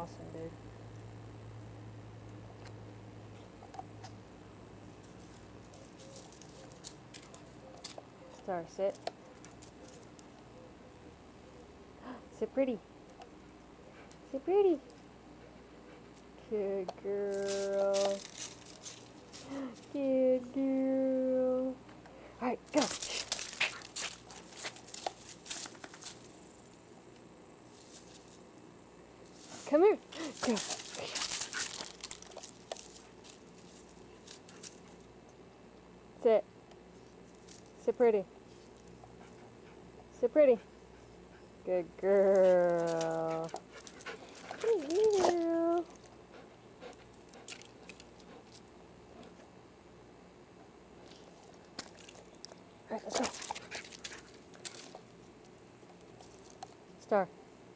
awesome, dude. Star, sit. Sit pretty. Sit pretty. Good girl. Good girl. Alright, go. Come here. Go. Sit. Sit pretty. Sit pretty. Good girl. Good girl. Alright, let's go. Star,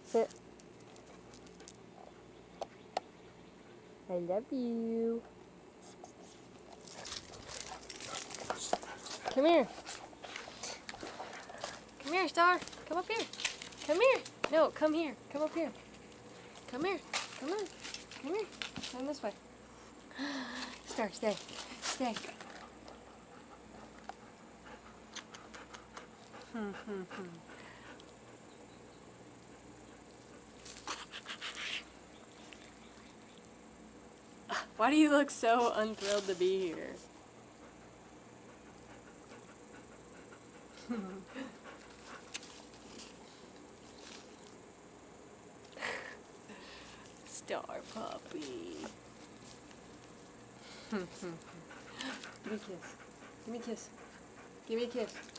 sit. I love you. Come here. Come here, Star. Come up here. Come here. No, come here. Come up here. Come here. Come on. Come here. Come this way. Star, stay. Stay. Why do you look so unthrilled to be here? Star puppy. Give me a kiss. Give me a kiss. Give me a kiss.